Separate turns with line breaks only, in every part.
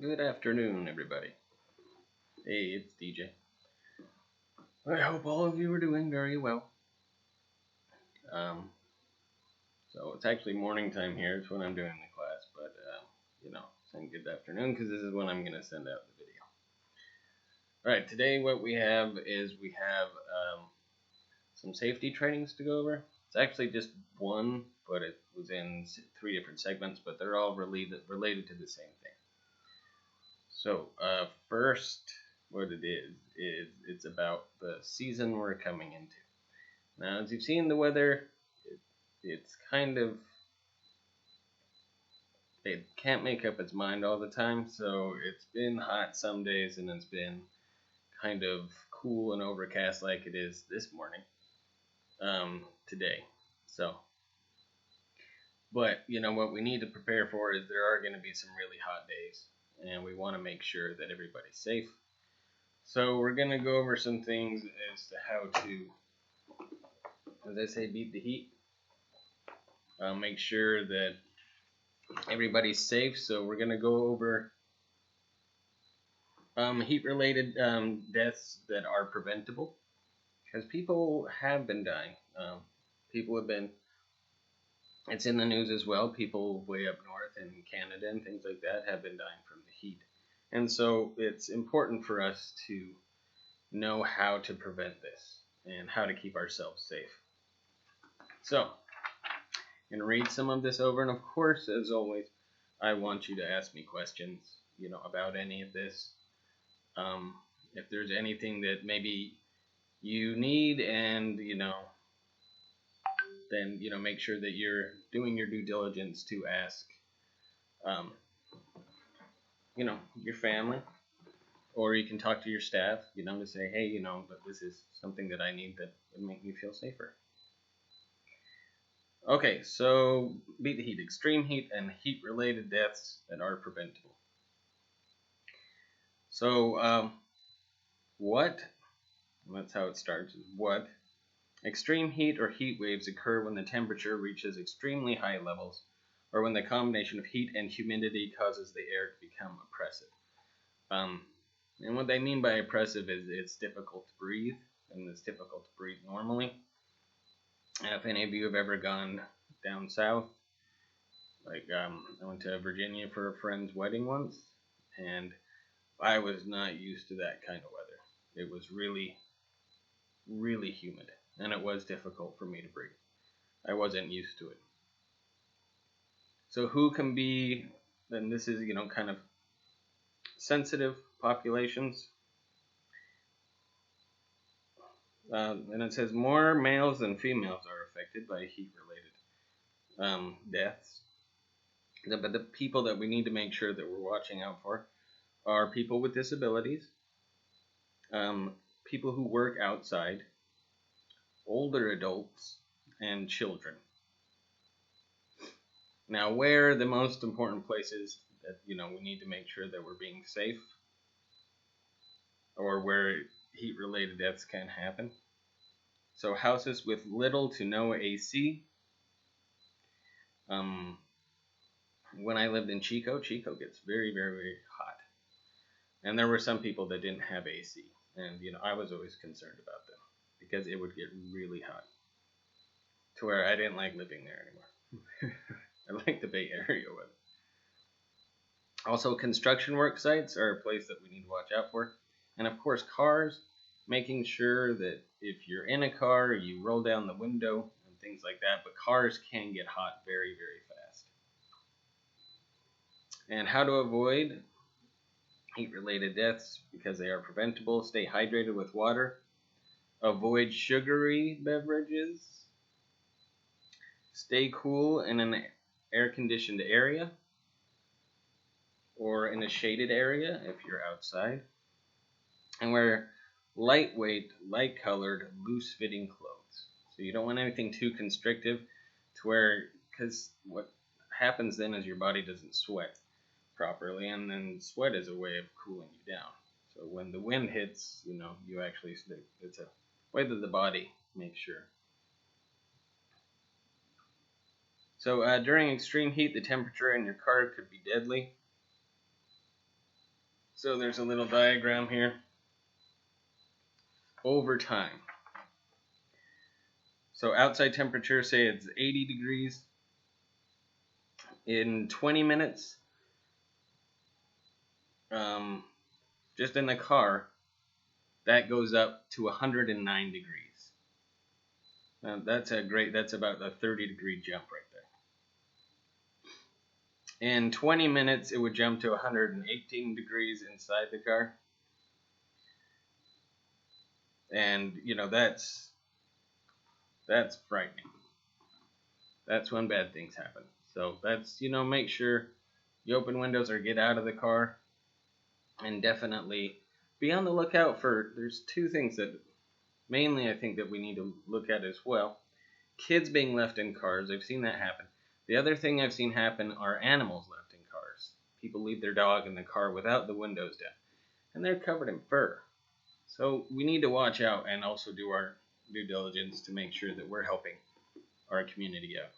Good afternoon, everybody. Hey, it's DJ. I hope all of you are doing very well. Um, so it's actually morning time here. It's when I'm doing the class, but saying good afternoon because this is when I'm gonna send out the video. All right, today what we have is we have some safety trainings to go over. It's actually just one, but it was in 3 different segments, but they're all related to the same thing. So first, what it is it's about the season we're coming into. Now, as you've seen, the weather, it's kind of, it can't make up its mind all the time. So it's been hot some days, and it's been kind of cool and overcast like it is this morning, today. So, but what we need to prepare for is there are going to be some really hot days, and we want to make sure that everybody's safe. So we're going to go over some things as to how to, as I say, beat the heat. Make sure that everybody's safe. So we're going to go over heat-related deaths that are preventable, because people have been dying. People have been. It's in the news as well. People way up north in Canada and things like that have been dying from the heat, and so it's important for us to know how to prevent this and how to keep ourselves safe. So, I'm gonna read some of this over, and of course, as always, I want you to ask me questions, about any of this. If there's anything that maybe you need, and then make sure that you're doing your due diligence to ask, um, your family, or you can talk to your staff, to say, hey, but this is something that I need that would make me feel safer. Okay, so beat the heat, extreme heat, and heat-related deaths that are preventable. So, what? That's how it starts. What? Extreme heat or heat waves occur when the temperature reaches extremely high levels, or when the combination of heat and humidity causes the air to become oppressive. And what they mean by oppressive is it's difficult to breathe, and it's difficult to breathe normally. If any of you have ever gone down south, like I went to Virginia for a friend's wedding once, and I was not used to that kind of weather. It was really, really humid, and it was difficult for me to breathe. I wasn't used to it. So who can be, then this is, kind of sensitive populations. And it says more males than females are affected by heat-related deaths. But the people that we need to make sure that we're watching out for are people with disabilities, people who work outside, older adults, and children. Now, where are the most important places that we need to make sure that we're being safe, or where heat-related deaths can happen? So houses with little to no AC. When I lived in Chico gets very, very, very hot, and there were some people that didn't have AC, and I was always concerned about them because it would get really hot, to where I didn't like living there anymore. I like the Bay Area weather. Also, construction work sites are a place that we need to watch out for. And of course, cars, making sure that if you're in a car, you roll down the window and things like that. But cars can get hot very, very fast. And how to avoid heat-related deaths, because they are preventable: stay hydrated with water, avoid sugary beverages, stay cool in an air-conditioned area, or in a shaded area if you're outside, and wear lightweight, light-colored, loose-fitting clothes. So you don't want anything too constrictive, to where, because what happens then is your body doesn't sweat properly, and then sweat is a way of cooling you down. So when the wind hits, you actually, it's a way that the body makes sure. So during extreme heat, the temperature in your car could be deadly. So there's a little diagram here. Over time. So outside temperature, say it's 80 degrees. In 20 minutes, just in the car, that goes up to 109 degrees. Now that's about a 30-degree jump right there. In 20 minutes, it would jump to 118 degrees inside the car. And, that's frightening. That's when bad things happen. So that's, make sure you open windows or get out of the car. And definitely be on the lookout there's two things that mainly I think that we need to look at as well. Kids being left in cars. I've seen that happen. The other thing I've seen happen are animals left in cars. People leave their dog in the car without the windows down. And they're covered in fur. So we need to watch out and also do our due diligence to make sure that we're helping our community out.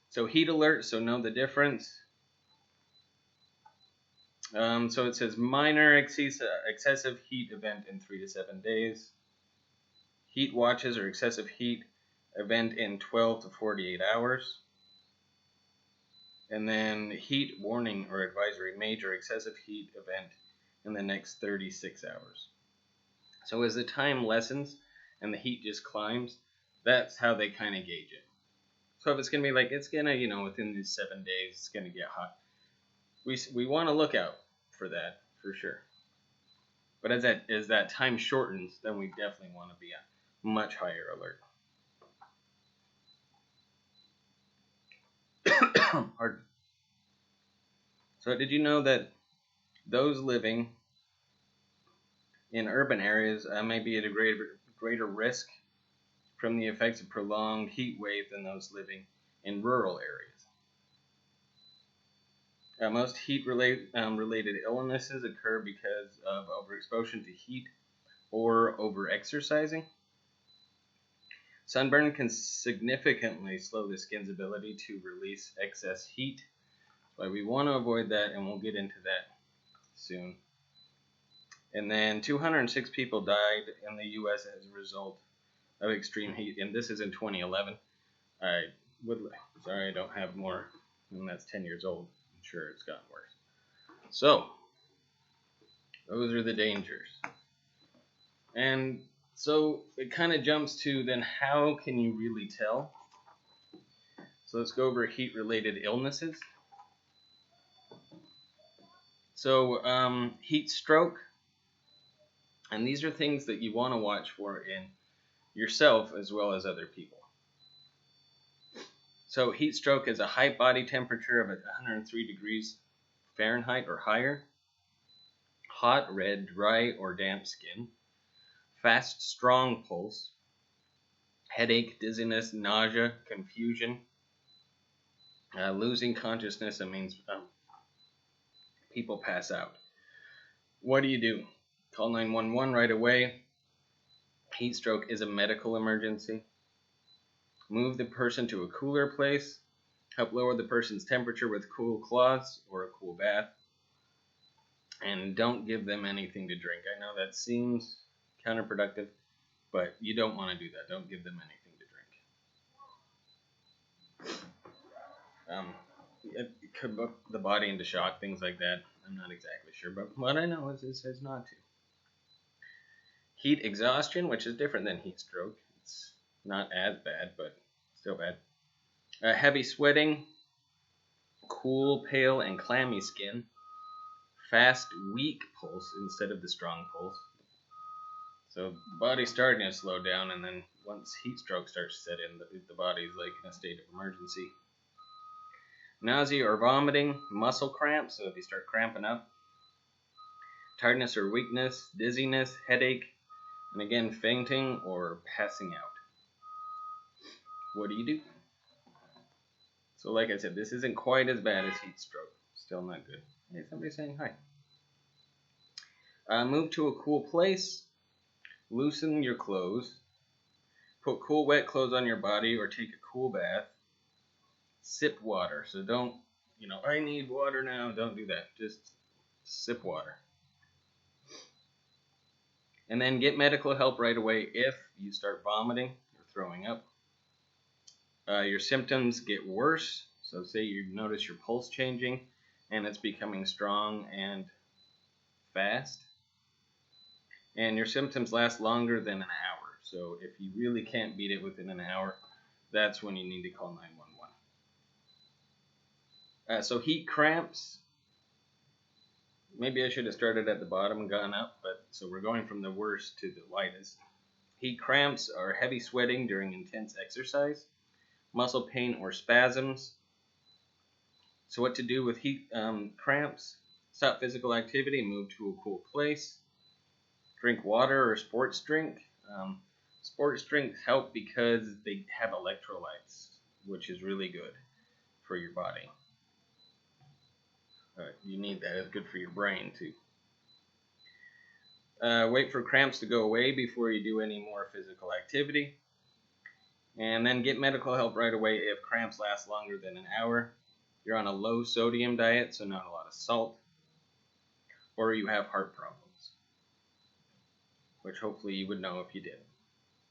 So heat alert, so know the difference. So it says minor excessive heat event in 3 to 7 days. Heat watches or excessive heat event in 12 to 48 hours. And then heat warning or advisory, major excessive heat event in the next 36 hours. So as the time lessens and the heat just climbs, that's how they kind of gauge it. So if it's going to be it's going to, within these 7 days, it's going to get hot. We want to look out for that, for sure. But as that time shortens, then we definitely want to be on much higher alert. Pardon. So did you know that those living in urban areas may be at a greater risk from the effects of prolonged heat wave than those living in rural areas? Most heat-related illnesses occur because of overexposure to heat or overexercising. Sunburn can significantly slow the skin's ability to release excess heat, but we want to avoid that, and we'll get into that soon. And then 206 people died in the U.S. as a result of extreme heat, and this is in 2011. Sorry, I don't have more, and that's 10 years old. I'm sure it's gotten worse. So, those are the dangers. And so it kind of jumps to then how can you really tell? So let's go over heat-related illnesses. So heat stroke, and these are things that you want to watch for in yourself as well as other people. So heat stroke is a high body temperature of 103 degrees Fahrenheit or higher, hot, red, dry, or damp skin, fast, strong pulse, headache, dizziness, nausea, confusion, losing consciousness. That means people pass out. What do you do? Call 911 right away. Heat stroke is a medical emergency. Move the person to a cooler place. Help lower the person's temperature with cool cloths or a cool bath. And don't give them anything to drink. I know that seems counterproductive, but you don't want to do that. Don't give them anything to drink. It could put the body into shock, things like that. I'm not exactly sure, but what I know is it says not to. Heat exhaustion, which is different than heat stroke. It's not as bad, but still bad. Heavy sweating, cool, pale, and clammy skin, fast, weak pulse instead of the strong pulse. So the body's starting to slow down, and then once heat stroke starts to set in, the body's in a state of emergency. Nausea or vomiting, muscle cramps, so if you start cramping up, tiredness or weakness, dizziness, headache, and again, fainting or passing out. What do you do? So like I said, this isn't quite as bad as heat stroke. Still not good. Hey, somebody's saying hi. Move to a cool place. Loosen your clothes. Put cool, wet clothes on your body or take a cool bath. Sip water. So don't, I need water now. Don't do that. Just sip water. And then get medical help right away if you start vomiting or throwing up. Your symptoms get worse. So say you notice your pulse changing and it's becoming strong and fast. And your symptoms last longer than an hour. So if you really can't beat it within an hour, that's when you need to call 911. So heat cramps. Maybe I should have started at the bottom and gone up, but so we're going from the worst to the lightest. Heat cramps are heavy sweating during intense exercise, muscle pain or spasms. So what to do with heat cramps? Stop physical activity, move to a cool place. Drink water or sports drink. Sports drinks help because they have electrolytes, which is really good for your body. You need that. It's good for your brain too. Wait for cramps to go away before you do any more physical activity. And then get medical help right away if cramps last longer than an hour. You're on a low sodium diet, so not a lot of salt. Or you have heart problems, which hopefully you would know if you did,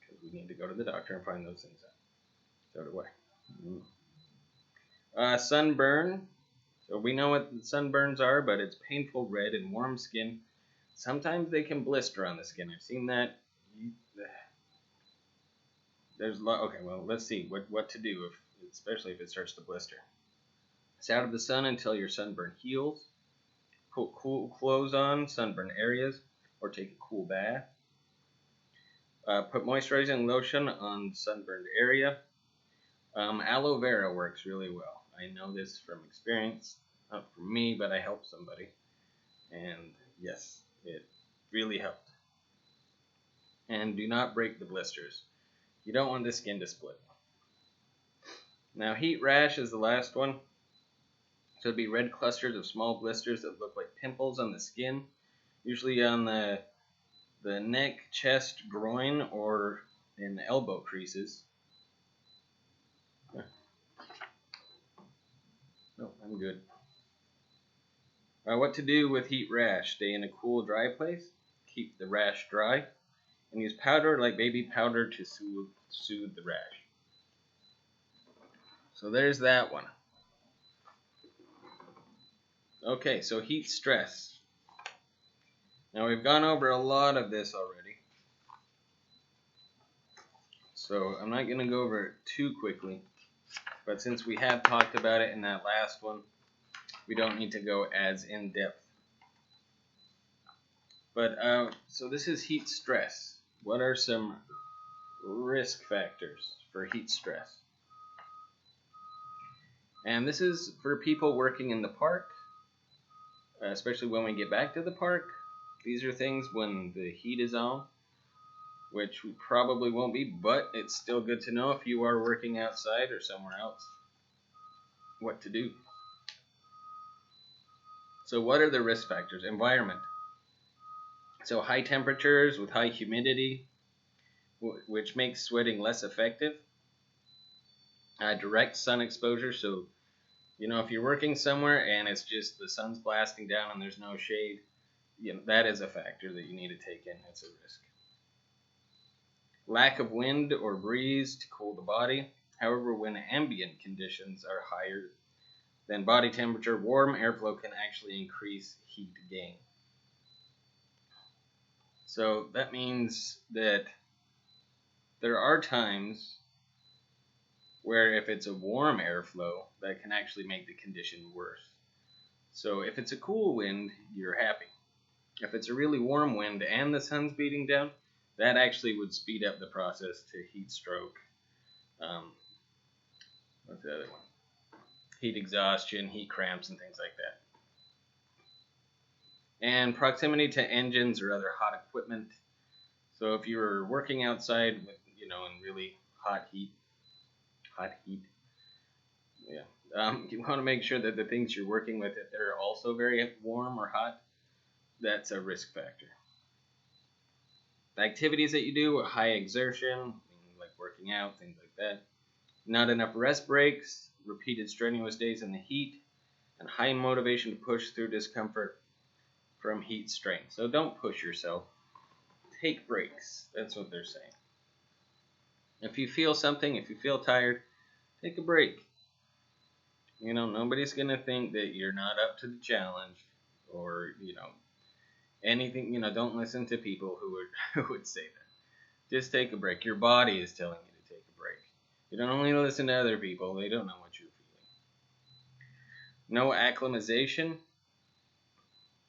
because we need to go to the doctor and find those things out. So do I. Sunburn. So we know what sunburns are, but it's painful red and warm skin. Sometimes they can blister on the skin. I've seen that. Okay, well, let's see what to do, especially if it starts to blister. Stay out of the sun until your sunburn heals. Put cool clothes on sunburn areas, or take a cool bath. Put moisturizing lotion on sunburned area. Aloe vera works really well. I know this from experience, not for me, but I helped somebody, and yes, it really helped. And do not break the blisters. You don't want the skin to split. Now, heat rash is the last one. So it'd be red clusters of small blisters that look like pimples on the skin, usually on the neck, chest, groin, or in the elbow creases. No, I'm good. What to do with heat rash? Stay in a cool, dry place. Keep the rash dry. And use powder like baby powder to soothe the rash. So there's that one. Okay, so heat stress. Now we've gone over a lot of this already. So I'm not going to go over it too quickly. But since we have talked about it in that last one, we don't need to go as in depth. But so this is heat stress. What are some risk factors for heat stress? And this is for people working in the park, especially when we get back to the park. These are things when the heat is on, which we probably won't be, but it's still good to know if you are working outside or somewhere else what to do. So what are the risk factors? Environment. So high temperatures with high humidity, which makes sweating less effective. Direct sun exposure. So, if you're working somewhere and it's just the sun's blasting down and there's no shade, that is a factor that you need to take in. It's a risk. Lack of wind or breeze to cool the body. However, when ambient conditions are higher than body temperature, warm airflow can actually increase heat gain. So that means that there are times where if it's a warm airflow, that can actually make the condition worse. So if it's a cool wind, you're happy. If it's a really warm wind and the sun's beating down, that actually would speed up the process to heat stroke. What's the other one? Heat exhaustion, heat cramps, and things like that. And proximity to engines or other hot equipment. So if you're working outside with, in really hot heat, you want to make sure that the things you're working with, if they're also very warm or hot, that's a risk factor. The activities that you do are high exertion, like working out, things like that. Not enough rest breaks, repeated strenuous days in the heat, and high motivation to push through discomfort from heat strain. So don't push yourself. Take breaks. That's what they're saying. If you feel something, if you feel tired, take a break. Nobody's going to think that you're not up to the challenge or, anything. Don't listen to people who would say that. Just take a break. Your body is telling you to take a break. You don't only listen to other people. They don't know what you're feeling. No acclimatization.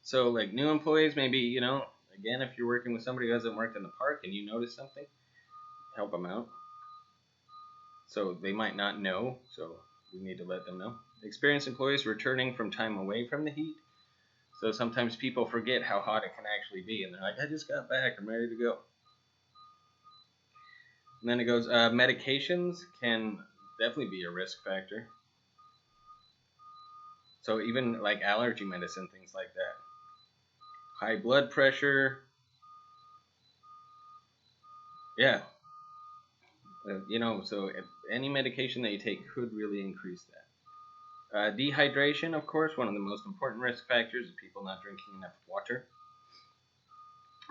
So, like new employees, maybe, again, if you're working with somebody who hasn't worked in the park and you notice something, help them out. So they might not know, so we need to let them know. Experienced employees returning from time away from the heat. So sometimes people forget how hot it can actually be, and they're like, I just got back, I'm ready to go. And then it goes, medications can definitely be a risk factor. So even like allergy medicine, things like that. High blood pressure. Yeah. So if any medication that you take could really increase that. Dehydration, of course, one of the most important risk factors is people not drinking enough water.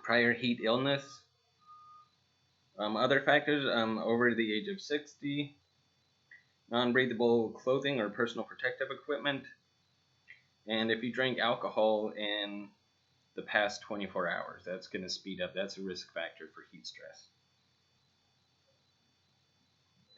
Prior heat illness. Other factors, over the age of 60. Non-breathable clothing or personal protective equipment. And if you drink alcohol in the past 24 hours, that's going to speed up. That's a risk factor for heat stress.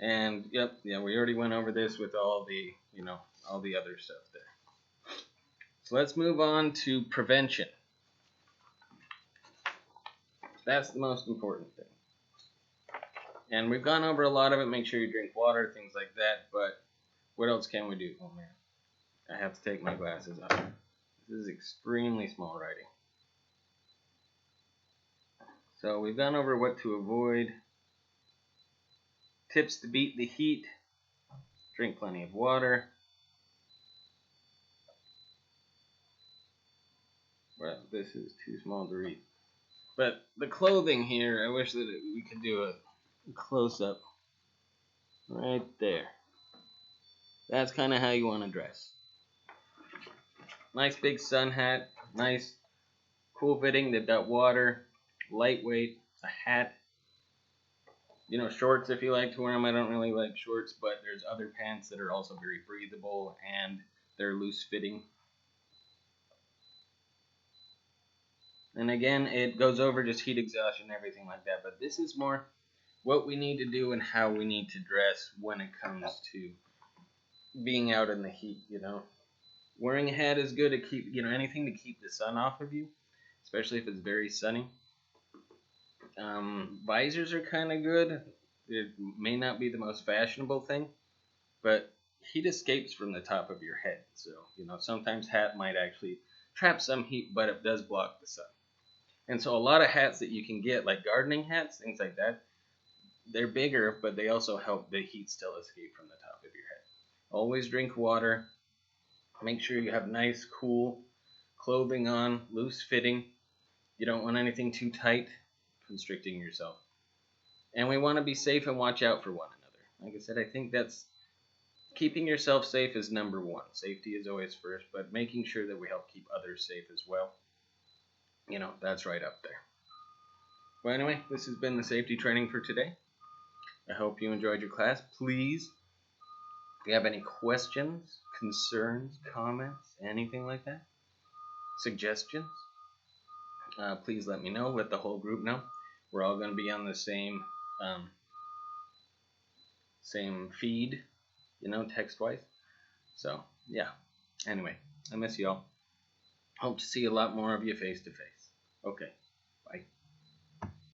And we already went over this with all the other stuff there. So let's move on to prevention. That's the most important thing. And we've gone over a lot of it. Make sure you drink water, things like that. But what else can we do? Oh man, I have to take my glasses off. This is extremely small writing. So we've gone over what to avoid. Tips to beat the heat. Drink plenty of water. Well, this is too small to read. But the clothing here, I wish that we could do a close-up right there. That's kind of how you want to dress. Nice big sun hat, nice cool fitting, they've got water, lightweight, a hat. Shorts if you like to wear them. I don't really like shorts, but there's other pants that are also very breathable and they're loose fitting. And again, it goes over just heat exhaustion and everything like that, but this is more what we need to do and how we need to dress when it comes to being out in the heat, Wearing a hat is good to keep, anything to keep the sun off of you, especially if it's very sunny. Visors are kind of good. It may not be the most fashionable thing, but heat escapes from the top of your head. So, sometimes hat might actually trap some heat, but it does block the sun. And so a lot of hats that you can get, like gardening hats, things like that, they're bigger, but they also help the heat still escape from the top of your head. Always drink water. Make sure you have nice, cool clothing on, loose fitting. You don't want anything too tight, constricting yourself. And we want to be safe and watch out for one another. Like I said, I think that's keeping yourself safe is number one. Safety is always first, but making sure that we help keep others safe as well. That's right up there. Well, anyway, this has been the safety training for today. I hope you enjoyed your class. Please, if you have any questions, concerns, comments, anything like that, suggestions, please let me know. Let the whole group know. We're all going to be on the same feed, text-wise. So, yeah. Anyway, I miss you all. Hope to see a lot more of you face-to-face. Okay.